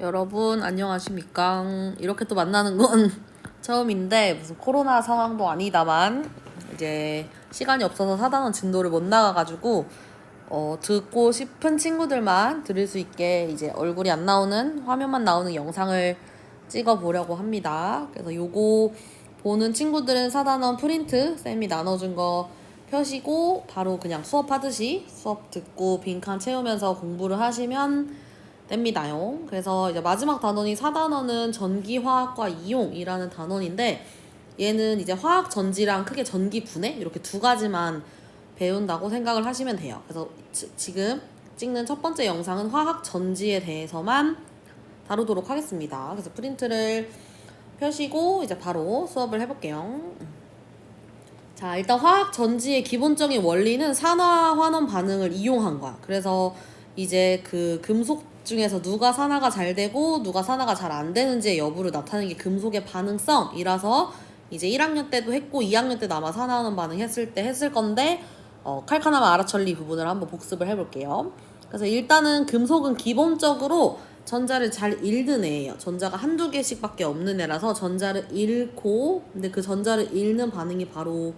여러분 안녕하십니까? 이렇게 또 만나는 건 처음인데 무슨 코로나 상황도 아니다만 이제 시간이 없어서 사단원 진도를 못 나가가지고 듣고 싶은 친구들만 들을 수 있게 이제 얼굴이 안 나오는 화면만 나오는 영상을 찍어 보려고 합니다. 그래서 요거 보는 친구들은 사단원 프린트 쌤이 나눠준 거 펴시고 바로 그냥 수업하듯이 수업 듣고 빈칸 채우면서 공부를 하시면 됩니다요. 그래서 이제 마지막 단원이 4단원은 전기화학과 이용이라는 단원인데 얘는 이제 화학 전지랑 크게 전기 분해 이렇게 두 가지만 배운다고 생각을 하시면 돼요. 그래서 지금 찍는 첫 번째 영상은 화학 전지에 대해서만 다루도록 하겠습니다. 그래서 프린트를 펴시고 이제 바로 수업을 해볼게요. 자, 일단 화학 전지의 기본적인 원리는 산화 환원 반응을 이용한 거야. 그래서 이제 그 금속 중에서 누가 산화가 잘 되고 누가 산화가 잘 안 되는지의 여부를 나타내는 게 금속의 반응성이라서 이제 1학년 때도 했고 2학년 때도 아마 산화환원 반응 했을 때 했을 건데 칼카나마 아라천리 부분을 한번 복습을 해볼게요. 그래서 일단은 금속은 기본적으로 전자를 잘 읽는 애예요. 전자가 한두 개씩밖에 없는 애라서 전자를 읽고 근데 그 전자를 읽는 반응이 바로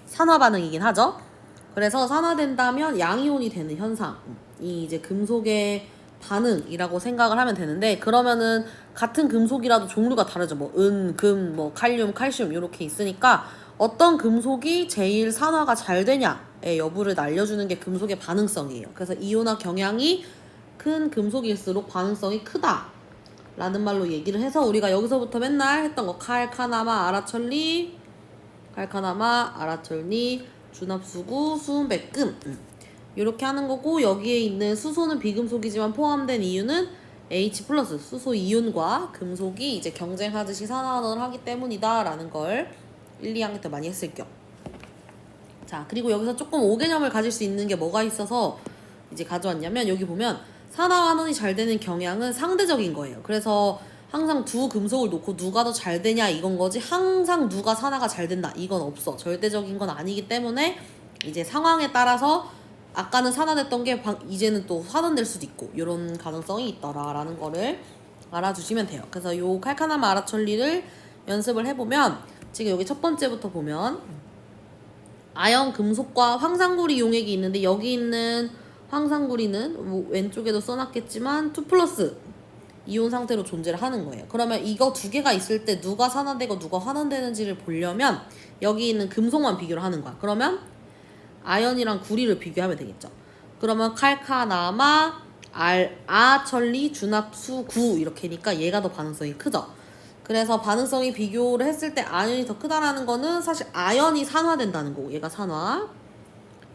산화 반응이긴 하죠. 그래서 산화된다면 양이온이 되는 현상이 이제 금속의 반응이라고 생각을 하면 되는데 그러면은 같은 금속이라도 종류가 다르죠. 뭐 은, 금, 뭐 칼륨, 칼슘 이렇게 있으니까 어떤 금속이 제일 산화가 잘 되냐의 여부를 알려주는 게 금속의 반응성이에요. 그래서 이온화 경향이 큰 금속일수록 반응성이 크다 라는 말로 얘기를 해서 우리가 여기서부터 맨날 했던 거 칼카나마 아라천리 칼카나마 아라천리 준합수구 수은백금 이렇게 하는 거고 여기에 있는 수소는 비금속이지만 포함된 이유는 H 플러스 수소 이온과 금속이 이제 경쟁하듯이 산화환원을 하기 때문이다 라는 걸 1, 2학년 때 많이 했을 겸. 자, 그리고 여기서 조금 오개념을 가질 수 있는 게 뭐가 있어서 이제 가져왔냐면 여기 보면 산화환원이 잘 되는 경향은 상대적인 거예요. 그래서 항상 두 금속을 놓고 누가 더 잘 되냐 이건 거지 항상 누가 산화가 잘 된다 이건 없어. 절대적인 건 아니기 때문에 이제 상황에 따라서 아까는 산화됐던 게 이제는 또 환원될 수도 있고 이런 가능성이 있더라라는 거를 알아주시면 돼요. 그래서 요 칼카나마 아라천리를 연습을 해보면 지금 여기 첫 번째부터 보면 아연 금속과 황상구리 용액이 있는데 여기 있는 황상구리는 뭐 왼쪽에도 써놨겠지만 2 플러스 이온 상태로 존재를 하는 거예요. 그러면 이거 두 개가 있을 때 누가 산화되고 누가 환원되는지를 보려면 여기 있는 금속만 비교를 하는 거야. 그러면 아연이랑 구리를 비교하면 되겠죠. 그러면 칼카나마 아천리 준합수 구 이렇게니까 얘가 더 반응성이 크죠. 그래서 반응성이 비교를 했을 때 아연이 더 크다라는 거는 사실 아연이 산화된다는 거고 얘가 산화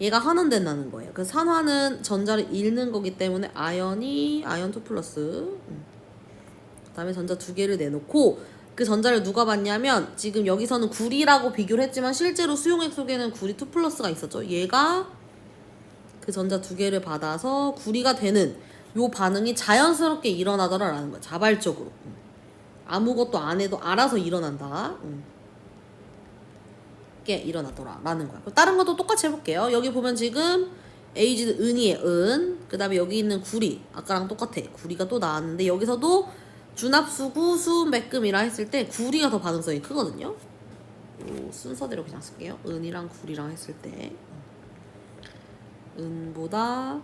얘가 환원된다는 거예요. 그 산화는 전자를 잃는 거기 때문에 아연 2 플러스 그 다음에 전자 두 개를 내놓고 그 전자를 누가 받냐면 지금 여기서는 구리라고 비교를 했지만 실제로 수용액 속에는 구리 2 플러스가 있었죠. 얘가 그 전자 두 개를 받아서 구리가 되는 요 반응이 자연스럽게 일어나더라라는 거야. 자발적으로. 아무것도 안 해도 알아서 일어난다. 게 일어나더라라는 거야. 다른 것도 똑같이 해볼게요. 여기 보면 지금 A는 은이에요. 은. 그 다음에 여기 있는 구리. 아까랑 똑같아. 구리가 또 나왔는데 여기서도 준합수구 수은백금이라 했을 때 구리가 더 반응성이 크거든요. 요 순서대로 그냥 쓸게요. 은이랑 구리랑 했을 때 은보다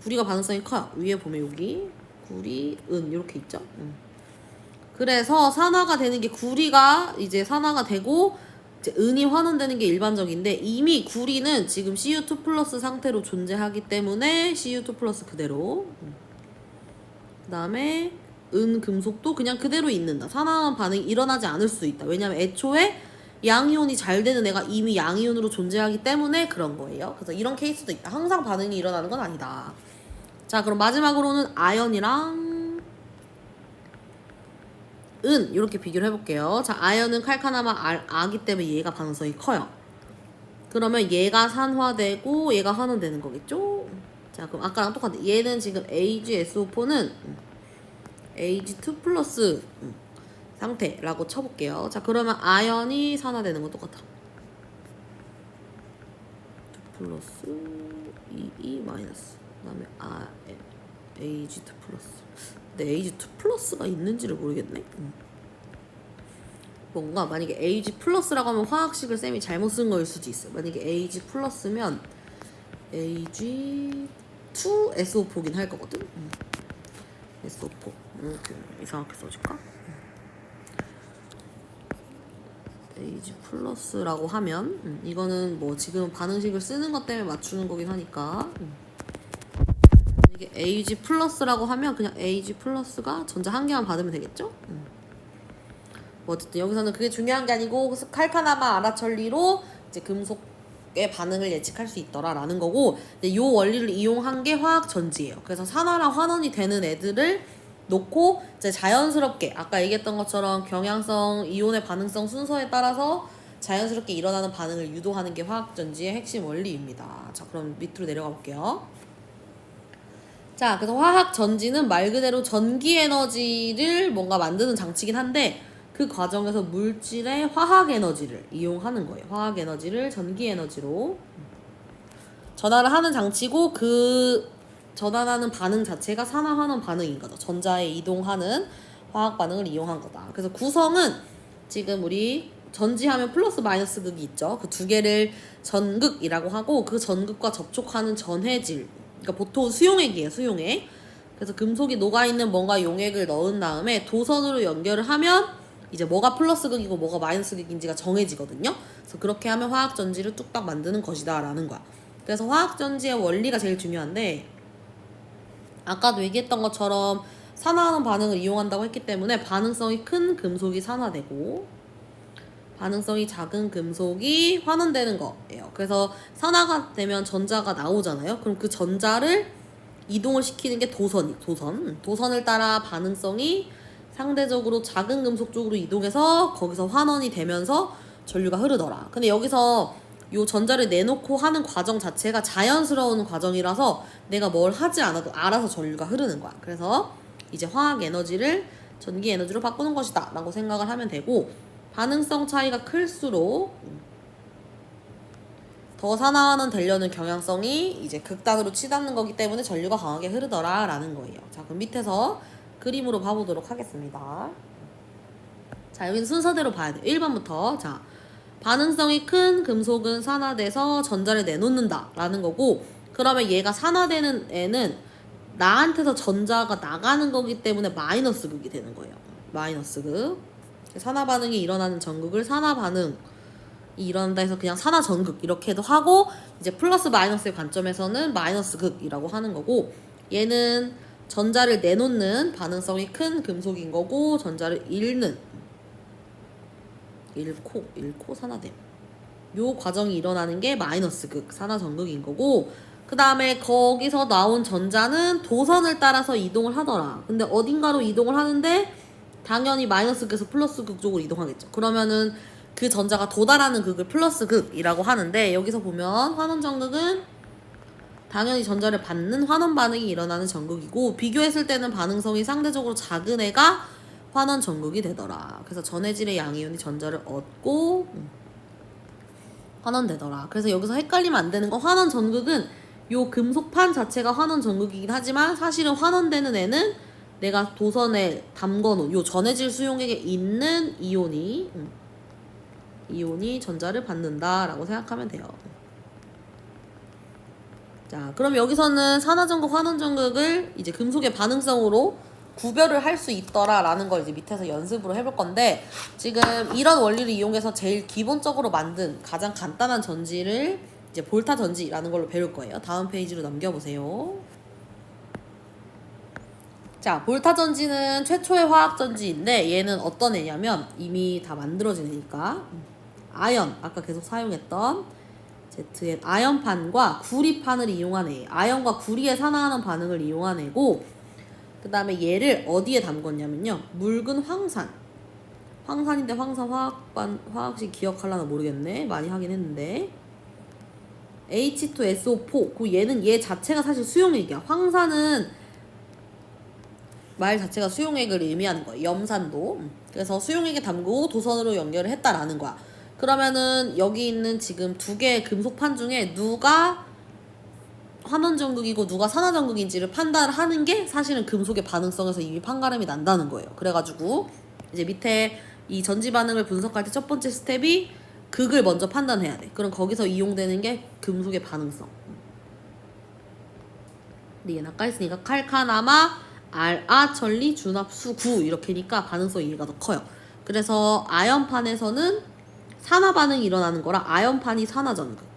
구리가 반응성이 커요. 위에 보면 여기 구리, 은 이렇게 있죠. 그래서 산화가 되는 게 구리가 이제 산화가 되고 이제 은이 환원되는 게 일반적인데 이미 구리는 지금 Cu2 플러스 상태로 존재하기 때문에 Cu2 플러스 그대로 그 다음에 은 금속도 그냥 그대로 있는다. 산화환원 반응이 일어나지 않을 수도 있다. 왜냐면 애초에 양이온이 잘 되는 애가 이미 양이온으로 존재하기 때문에 그런 거예요. 그래서 이런 케이스도 있다. 항상 반응이 일어나는 건 아니다. 자, 그럼 마지막으로는 아연이랑 은 이렇게 비교를 해볼게요. 자, 아연은 칼카나마 아기 때문에 얘가 반응성이 커요. 그러면 얘가 산화되고 얘가 환원되는 거겠죠? 자, 그럼 아까랑 똑같아. 얘는 지금 AgSO4는 Ag2 플러스 상태라고 쳐볼게요. 자, 그러면 아연이 산화되는 건 똑같아. 2 플러스 2 마이너스 그 다음에 Ag2 플러스 근데 Ag2 플러스가 있는지를 모르겠네. 뭔가 만약에 Ag 플러스라고 하면 화학식을 쌤이 잘못 쓴 거일 수도 있어요. 만약에 Ag 플러스면 Ag2SO4긴 할 거거든. SO4 이렇게 이상하게 써줄까? Ag 플러스라고 하면 이거는 뭐 지금 반응식을 쓰는 것 때문에 맞추는 거긴 하니까 이게 Ag 플러스라고 하면 그냥 Ag 플러스가 전자 한 개만 받으면 되겠죠? 뭐 어쨌든 여기서는 그게 중요한 게 아니고 칼카나마 아라천리로 이제 금속의 반응을 예측할 수 있더라라는 거고, 근데 요 원리를 이용한 게 화학 전지예요. 그래서 산화랑 환원이 되는 애들을 놓고 이제 자연스럽게 아까 얘기했던 것처럼 경향성, 이온의 반응성 순서에 따라서 자연스럽게 일어나는 반응을 유도하는 게 화학 전지의 핵심 원리입니다. 자, 그럼 밑으로 내려가 볼게요. 자, 그래서 화학 전지는 말 그대로 전기 에너지를 뭔가 만드는 장치긴 한데 그 과정에서 물질의 화학 에너지를 이용하는 거예요. 화학 에너지를 전기 에너지로 전환을 하는 장치고, 그 전환하는 반응 자체가 산화환원 반응인 거죠. 전자에 이동하는 화학 반응을 이용한 거다. 그래서 구성은 지금 우리 전지하면 플러스 마이너스 극이 있죠. 그 두 개를 전극이라고 하고, 그 전극과 접촉하는 전해질, 그러니까 보통 수용액이에요. 수용액. 그래서 금속이 녹아있는 뭔가 용액을 넣은 다음에 도선으로 연결을 하면 이제 뭐가 플러스 극이고 뭐가 마이너스 극인지가 정해지거든요. 그래서 그렇게 하면 화학 전지를 뚝딱 만드는 것이다 라는 거야. 그래서 화학 전지의 원리가 제일 중요한데, 아까도 얘기했던 것처럼 산화하는 반응을 이용한다고 했기 때문에 반응성이 큰 금속이 산화되고 반응성이 작은 금속이 환원되는 거예요. 그래서 산화가 되면 전자가 나오잖아요. 그럼 그 전자를 이동을 시키는 게 도선을 따라 반응성이 상대적으로 작은 금속 쪽으로 이동해서 거기서 환원이 되면서 전류가 흐르더라. 근데 여기서 요 전자를 내놓고 하는 과정 자체가 자연스러운 과정이라서 내가 뭘 하지 않아도 알아서 전류가 흐르는 거야. 그래서 이제 화학 에너지를 전기 에너지로 바꾸는 것이다 라고 생각을 하면 되고, 반응성 차이가 클수록 더 산화는 되려는 경향성이 이제 극단으로 치닫는 거기 때문에 전류가 강하게 흐르더라 라는 거예요. 자, 그럼 밑에서 그림으로 봐보도록 하겠습니다. 자, 여기는 순서대로 봐야 돼. 1번부터. 자, 반응성이 큰 금속은 산화돼서 전자를 내놓는다 라는 거고, 그러면 얘가 산화되는 애는 나한테서 전자가 나가는 거기 때문에 마이너스 극이 되는 거예요. 마이너스 극. 산화 반응이 일어나는 전극을 산화 반응이 일어난다 해서 그냥 산화 전극 이렇게도 하고, 이제 플러스 마이너스의 관점에서는 마이너스 극이라고 하는 거고, 얘는 전자를 내놓는 반응성이 큰 금속인 거고, 전자를 잃고 산화됨. 요 과정이 일어나는 게 마이너스 극, 산화 전극인 거고, 그 다음에 거기서 나온 전자는 도선을 따라서 이동을 하더라. 근데 어딘가로 이동을 하는데 당연히 마이너스 극에서 플러스 극 쪽으로 이동하겠죠. 그러면은 그 전자가 도달하는 극을 플러스 극이라고 하는데, 여기서 보면 환원 전극은 당연히 전자를 받는 환원 반응이 일어나는 전극이고, 비교했을 때는 반응성이 상대적으로 작은 애가 환원 전극이 되더라. 그래서 전해질의 양이온이 전자를 얻고 환원되더라. 그래서 여기서 헷갈리면 안 되는 건, 환원 전극은 요 금속판 자체가 환원 전극이긴 하지만 사실은 환원되는 애는 내가 도선에 담궈놓은 요 전해질 수용액에 있는 이온이 전자를 받는다라고 생각하면 돼요. 자, 그럼 여기서는 산화전극, 환원전극을 이제 금속의 반응성으로 구별을 할 수 있더라라는 걸 이제 밑에서 연습으로 해볼 건데, 지금 이런 원리를 이용해서 제일 기본적으로 만든 가장 간단한 전지를 이제 볼타 전지라는 걸로 배울 거예요. 다음 페이지로 넘겨보세요. 자, 볼타 전지는 최초의 화학 전지인데, 얘는 어떤 애냐면 이미 다 만들어진 애니까 아연, 아까 계속 사용했던 ZN 아연판과 구리판을 이용한 애, 아연과 구리에 산화하는 반응을 이용한 애고, 그 다음에 얘를 어디에 담궜냐면요, 묽은 황산인데 황산 화학식 기억하려나 모르겠네. 많이 하긴 했는데 H2SO4. 그 얘 자체가 사실 수용액이야. 황산은 말 자체가 수용액을 의미하는 거야. 염산도. 그래서 수용액에 담그고 도선으로 연결을 했다라는 거야. 그러면은 여기 있는 지금 두 개의 금속판 중에 누가 환원전극이고 누가 산화전극인지를 판단하는 게 사실은 금속의 반응성에서 이미 판가름이 난다는 거예요. 그래가지고 이제 밑에 이 전지 반응을 분석할 때 첫 번째 스텝이 극을 먼저 판단해야 돼. 그럼 거기서 이용되는 게 금속의 반응성. 근데 얘는 아까 했으니까 칼카나마, 알아, 천리, 준합수, 구 이렇게니까 반응성 이해가 더 커요. 그래서 아연판에서는 산화 반응이 일어나는 거라 아연판이 산화전극.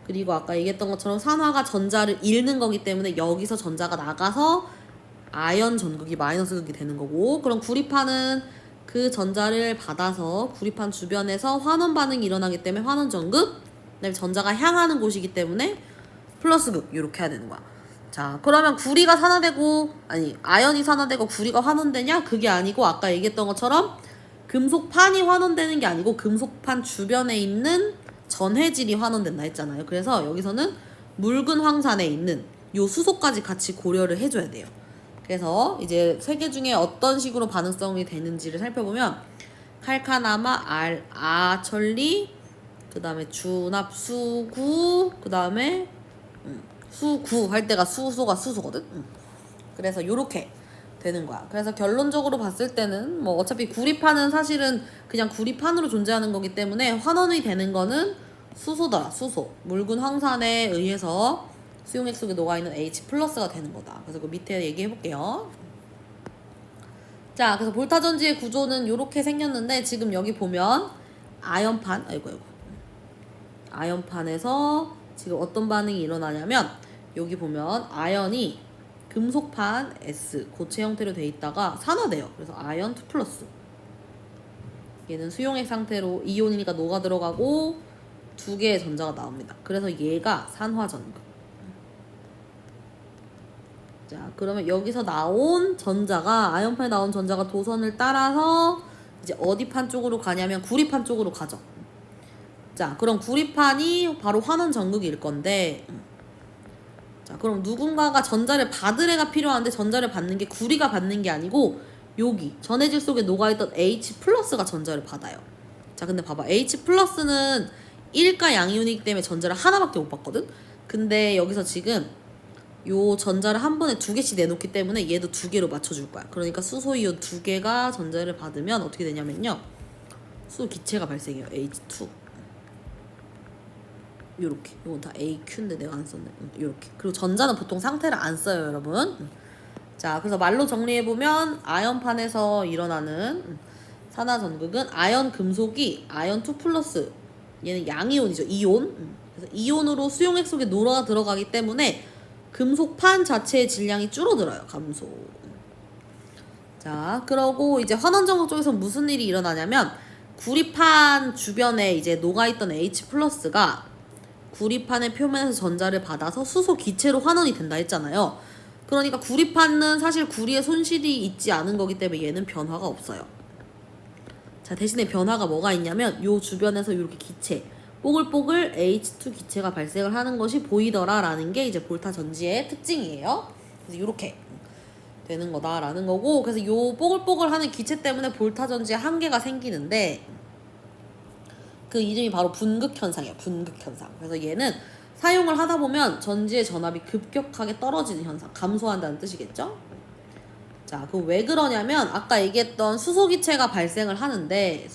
그리고 아까 얘기했던 것처럼 산화가 전자를 잃는 거기 때문에 여기서 전자가 나가서 아연 전극이 마이너스 극이 되는 거고, 그럼 구리판은 그 전자를 받아서 구리판 주변에서 환원 반응이 일어나기 때문에 환원 전극, 그다음에 전자가 향하는 곳이기 때문에 플러스 극 이렇게 해야 되는 거야. 자, 그러면 구리가 산화되고 아니 아연이 산화되고 구리가 환원되냐? 그게 아니고 아까 얘기했던 것처럼 금속판이 환원되는 게 아니고 금속판 주변에 있는 전해질이 환원된다 했잖아요. 그래서 여기서는 묽은 황산에 있는 요 수소까지 같이 고려를 해줘야 돼요. 그래서 이제 세 개 중에 어떤 식으로 반응성이 되는지를 살펴보면 칼카나마, 아철리, 그 다음에 준합수구, 그 다음에 수구 할 때가 수소가 수소거든. 그래서 요렇게 되는 거야. 그래서 결론적으로 봤을 때는 뭐 어차피 구리판은 사실은 그냥 구리판으로 존재하는 거기 때문에 환원이 되는 거는 수소더라. 수소. 묽은 황산에 의해서 수용액 속에 녹아있는 H+가 되는 거다. 그래서 그 밑에 얘기해 볼게요. 자, 그래서 볼타전지의 구조는 이렇게 생겼는데 지금 여기 보면 아연판, 아연판에서 지금 어떤 반응이 일어나냐면 여기 보면 아연이 금속판 S 고체 형태로 돼 있다가 산화돼요. 그래서 아연 2+. 얘는 수용액 상태로 이온이니까 녹아 들어가고 두 개의 전자가 나옵니다. 그래서 얘가 산화전극. 자, 그러면 여기서 나온 전자가 아연판에 나온 전자가 도선을 따라서 이제 어디 판 쪽으로 가냐면 구리판 쪽으로 가죠. 자, 그럼 구리판이 바로 환원 전극일 건데, 자, 그럼 누군가가 전자를 받을 애가 필요한데 전자를 받는 게 구리가 받는 게 아니고 여기 전해질 속에 녹아있던 H+가 전자를 받아요. 자, 근데 봐봐. H+는 1가 양이온이기 때문에 전자를 하나밖에 못 받거든? 근데 여기서 지금 요 전자를 한 번에 두 개씩 내놓기 때문에 얘도 두 개로 맞춰줄 거야. 그러니까 수소이온 두 개가 전자를 받으면 어떻게 되냐면요. 수소 기체가 발생해요. H2. 요렇게. 이건 다 AQ인데 내가 안 썼네. 요렇게. 그리고 전자는 보통 상태를 안 써요, 여러분. 자, 그래서 말로 정리해보면 아연판에서 일어나는 산화전극은 아연 금속이 아연 2+, 얘는 양이온이죠. 이온. 그래서 이온으로 수용액 속에 녹아 들어가기 때문에 금속판 자체의 질량이 줄어들어요. 감소. 자, 그러고 이제 환원전극 쪽에서 무슨 일이 일어나냐면 구리판 주변에 이제 녹아있던 H+가 구리판의 표면에서 전자를 받아서 수소 기체로 환원이 된다 했잖아요. 그러니까 구리판은 사실 구리에 손실이 있지 않은 거기 때문에 얘는 변화가 없어요. 자, 대신에 변화가 뭐가 있냐면 요 주변에서 이렇게 기체 뽀글뽀글 H2 기체가 발생을 하는 것이 보이더라 라는 게 이제 볼타 전지의 특징이에요. 그래서 이렇게 되는 거다라는 거고, 그래서 요 뽀글뽀글 하는 기체 때문에 볼타 전지에 한계가 생기는데 그 이름이 바로 분극 현상이에요. 분극 현상. 그래서 얘는 사용을 하다 보면 전지의 전압이 급격하게 떨어지는 현상, 감소한다는 뜻이겠죠? 자, 그럼 왜 그러냐면 아까 얘기했던 수소기체가 발생을 하는데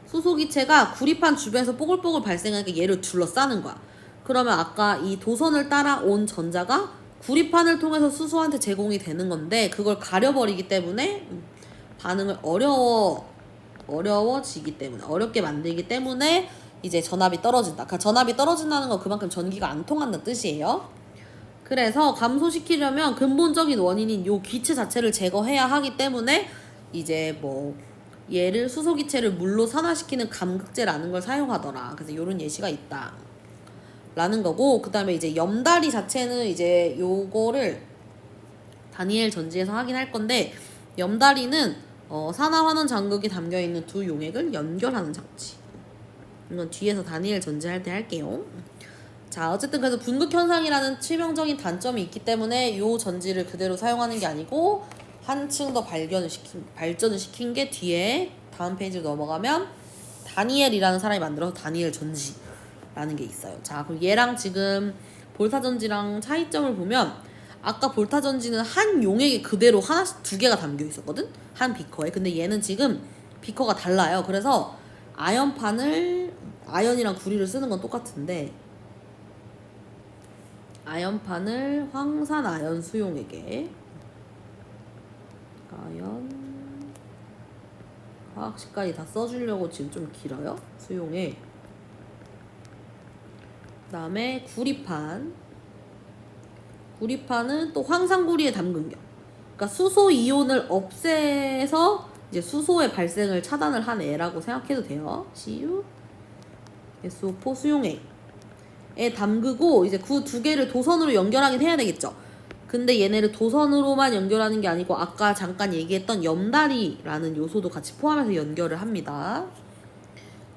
수소기체가 구리판 주변에서 뽀글뽀글 발생하니까 얘를 둘러싸는 거야. 그러면 아까 이 도선을 따라온 전자가 구리판을 통해서 수소한테 제공이 되는 건데 그걸 가려버리기 때문에 반응을 어려워지기 때문에 어렵게 만들기 때문에 이제 전압이 떨어진다. 그러니까 전압이 떨어진다는 건 그만큼 전기가 안 통한다는 뜻이에요. 그래서 감소시키려면 근본적인 원인인 요 기체 자체를 제거해야 하기 때문에 이제 뭐 얘를 수소기체를 물로 산화시키는 감극제라는 걸 사용하더라. 그래서 요런 예시가 있다 라는 거고, 그 다음에 이제 염다리 자체는 이제 요거를 다니엘 전지에서 확인할 건데, 염다리는 산화환원 장극이 담겨있는 두 용액을 연결하는 장치. 이건 뒤에서 다니엘 전지 할 때 할게요. 자, 어쨌든 그래서 분극 현상이라는 치명적인 단점이 있기 때문에 요 전지를 그대로 사용하는 게 아니고 한층 더 발전을 시킨 게 뒤에 다음 페이지로 넘어가면 다니엘이라는 사람이 만들어서 다니엘 전지 라는 게 있어요. 자, 그럼 얘랑 지금 볼타전지랑 차이점을 보면 아까 볼타전지는 한 용액에 그대로 하나씩 두 개가 담겨 있었거든? 한 비커에. 근데 얘는 지금 비커가 달라요. 그래서 아연이랑 구리를 쓰는 건 똑같은데 아연판을 황산 아연 수용액에 아연 화학식까지 다 써주려고 지금 좀 길어요. 수용액. 그 다음에 구리판은 또 황산구리에 담근 경. 그러니까 수소 이온을 없애서 이제 수소의 발생을 차단을 한 애라고 생각해도 돼요. CU SO4 수용액에 담그고 이제 그 두 개를 도선으로 연결하긴 해야 되겠죠. 근데 얘네를 도선으로만 연결하는 게 아니고 아까 잠깐 얘기했던 염다리라는 요소도 같이 포함해서 연결을 합니다.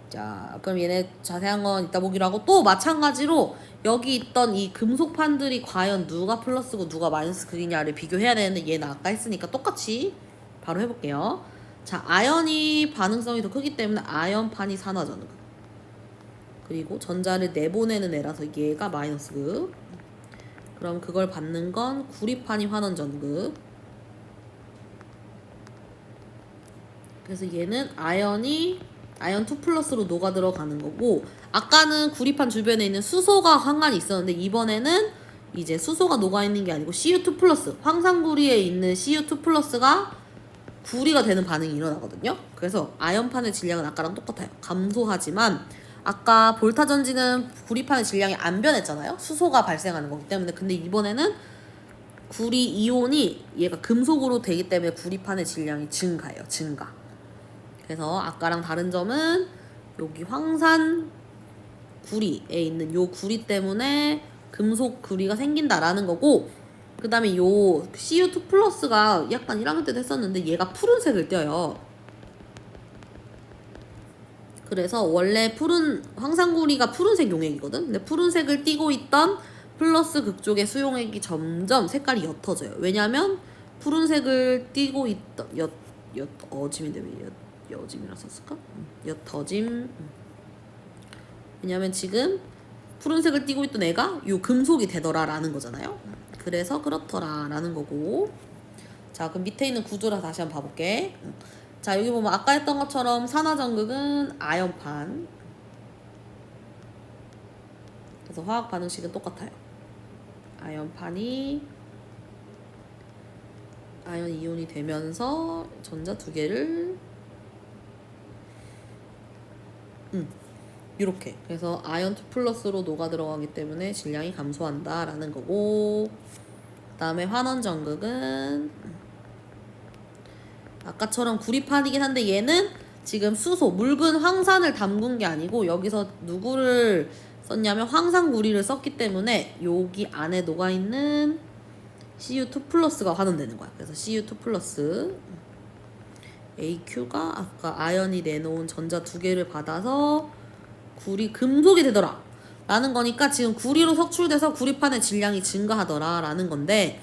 자, 그럼 얘네 자세한 건 이따 보기로 하고 또 마찬가지로 여기 있던 이 금속판들이 과연 누가 플러스고 누가 마이너스 극이냐를 비교해야 되는데 얘는 아까 했으니까 똑같이 바로 해볼게요. 자, 아연이 반응성이 더 크기 때문에 아연판이 산화전극. 그리고 전자를 내보내는 애라서 얘가 마이너스 극. 그럼 그걸 받는 건 구리판이 환원전극. 그래서 얘는 아연 2 플러스로 녹아 들어가는 거고 아까는 구리판 주변에 있는 수소가 상관이 있었는데 이번에는 이제 수소가 녹아 있는 게 아니고 CU2 플러스 황산구리에 있는 CU2 플러스가 구리가 되는 반응이 일어나거든요. 그래서 아연판의 질량은 아까랑 똑같아요. 감소하지만 아까 볼타전지는 구리판의 질량이 안 변했잖아요. 수소가 발생하는 거기 때문에. 근데 이번에는 구리 이온이 얘가 금속으로 되기 때문에 구리판의 질량이 증가해요. 증가. 그래서 아까랑 다른 점은 여기 황산 구리에 있는 요 구리 때문에 금속 구리가 생긴다라는 거고 그 다음에 요 CU2 플러스가 약간 1학년 때도 했었는데 얘가 푸른색을 띄어요. 그래서 원래 황산구리가 푸른색 용액이거든. 근데 푸른색을 띠고 있던 플러스 극쪽의 수용액이 점점 색깔이 옅어져요. 왜냐면 푸른색을 띠고 있던 어짐인데 왜 여짐이라 썼을까? 옅어짐. 왜냐면 지금 푸른색을 띠고 있던 애가 요 금속이 되더라라는 거잖아요. 그래서 그렇더라라는 거고. 자, 그럼 밑에 있는 구조라 다시 한번 봐볼게. 자, 여기 보면 아까 했던 것처럼 산화전극은 아연판. 그래서 화학 반응식은 똑같아요. 아연판이 아연 이온이 되면서 전자 두 개를 이렇게. 그래서 아연 2 플러스로 녹아 들어가기 때문에 질량이 감소한다라는 거고. 그 다음에 환원전극은 아까처럼 구리판이긴 한데 얘는 지금 수소, 묽은 황산을 담근 게 아니고 여기서 누구를 썼냐면 황산구리를 썼기 때문에 여기 안에 녹아있는 CU2 플러스가 환원되는 거야. 그래서 CU2 플러스 AQ가 아까 아연이 내놓은 전자 두 개를 받아서 금속이 되더라 라는 거니까 지금 구리로 석출돼서 구리판의 질량이 증가하더라 라는 건데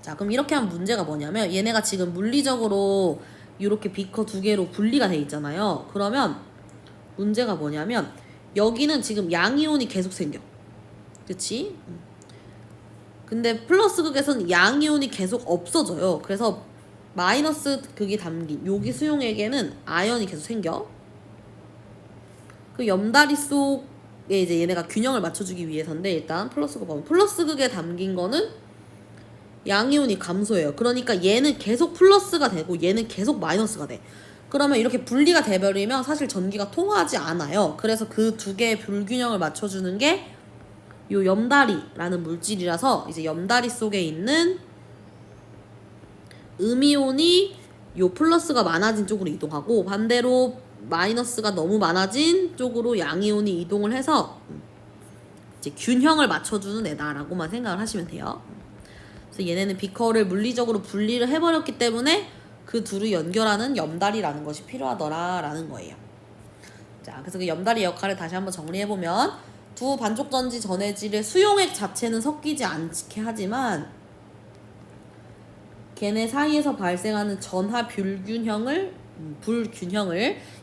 자, 그럼 이렇게 하면 문제가 뭐냐면 얘네가 지금 물리적으로 이렇게 비커 두 개로 분리가 돼 있잖아요. 그러면 문제가 뭐냐면 여기는 지금 양이온이 계속 생겨. 그치? 근데 플러스 극에서는 양이온이 계속 없어져요. 그래서 마이너스 극이 담긴 여기 수용액에는 아연이 계속 생겨. 그 염다리 속에 이제 얘네가 균형을 맞춰주기 위해서인데 일단 플러스 극 보면 플러스 극에 담긴 거는 양이온이 감소해요. 그러니까 얘는 계속 플러스가 되고 얘는 계속 마이너스가 돼. 그러면 이렇게 분리가 돼버리면 사실 전기가 통하지 않아요. 그래서 그 두 개의 불균형을 맞춰주는 게 요 염다리라는 물질이라서 이제 염다리 속에 있는 음이온이 요 플러스가 많아진 쪽으로 이동하고 반대로 마이너스가 너무 많아진 쪽으로 양이온이 이동을 해서 이제 균형을 맞춰주는 애다라고만 생각을 하시면 돼요. 그래서 얘네는 비커를 물리적으로 분리를 해버렸기 때문에 그 둘을 연결하는 염다리라는 것이 필요하더라라는 거예요. 자, 그래서 그 염다리 역할을 다시 한번 정리해보면 두 반쪽전지 전해질의 수용액 자체는 섞이지 않게 하지만 걔네 사이에서 발생하는 전하 불균형을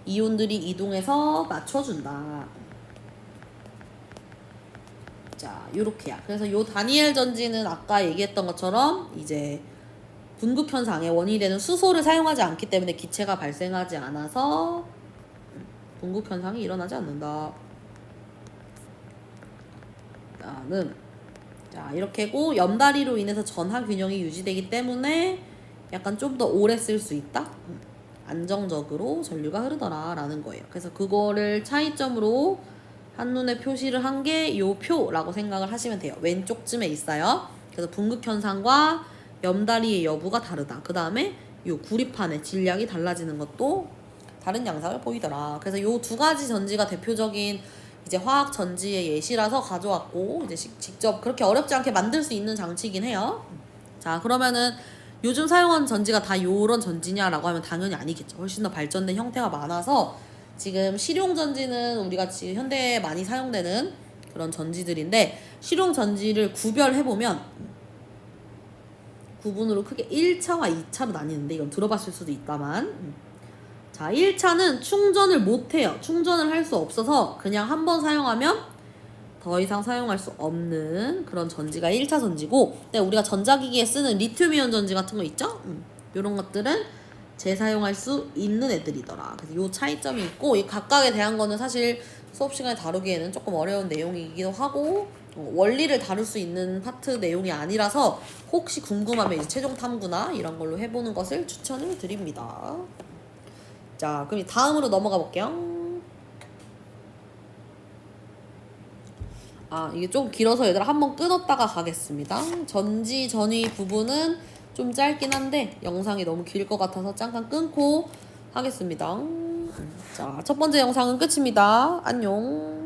이온들이 이동해서 맞춰준다. 요렇게야. 그래서 요 다니엘 전지는 아까 얘기했던 것처럼 이제 분극 현상의 원인이 되는 수소를 사용하지 않기 때문에 기체가 발생하지 않아서 분극 현상이 일어나지 않는다. 다음 자 이렇게고 염다리로 인해서 전하 균형이 유지되기 때문에 약간 좀 더 오래 쓸 수 있다. 안정적으로 전류가 흐르더라 라는 거예요. 그래서 그거를 차이점으로 한눈에 표시를 한 게 요 표라고 생각을 하시면 돼요. 왼쪽쯤에 있어요. 그래서 분극 현상과 염다리의 여부가 다르다. 그 다음에 요 구리판의 질량이 달라지는 것도 다른 양상을 보이더라. 그래서 요 두 가지 전지가 대표적인 이제 화학 전지의 예시라서 가져왔고 이제 직접 그렇게 어렵지 않게 만들 수 있는 장치이긴 해요. 자 그러면은 요즘 사용하는 전지가 다 요런 전지냐라고 하면 당연히 아니겠죠. 훨씬 더 발전된 형태가 많아서 지금 실용 전지는 우리가 지금 현대에 많이 사용되는 그런 전지들인데 실용 전지를 구별해보면 구분으로 크게 1차와 2차로 나뉘는데 이건 들어봤을 수도 있다만 자 1차는 충전을 못해요. 충전을 할 수 없어서 그냥 한 번 사용하면 더 이상 사용할 수 없는 그런 전지가 1차 전지고 근데 우리가 전자기기에 쓰는 리튬이온 전지 같은 거 있죠? 이런 것들은 재사용할 수 있는 애들이더라. 그래서 요 차이점이 있고 이 각각에 대한 거는 사실 수업 시간에 다루기에는 조금 어려운 내용이기도 하고 원리를 다룰 수 있는 파트 내용이 아니라서 혹시 궁금하면 이제 최종 탐구나 이런 걸로 해보는 것을 추천을 드립니다. 자 그럼 다음으로 넘어가 볼게요. 이게 좀 길어서 얘들아 한번 끊었다가 가겠습니다. 전지 전위 부분은 좀 짧긴 한데 영상이 너무 길 것 같아서 잠깐 끊고 하겠습니다. 자, 첫 번째 영상은 끝입니다. 안녕.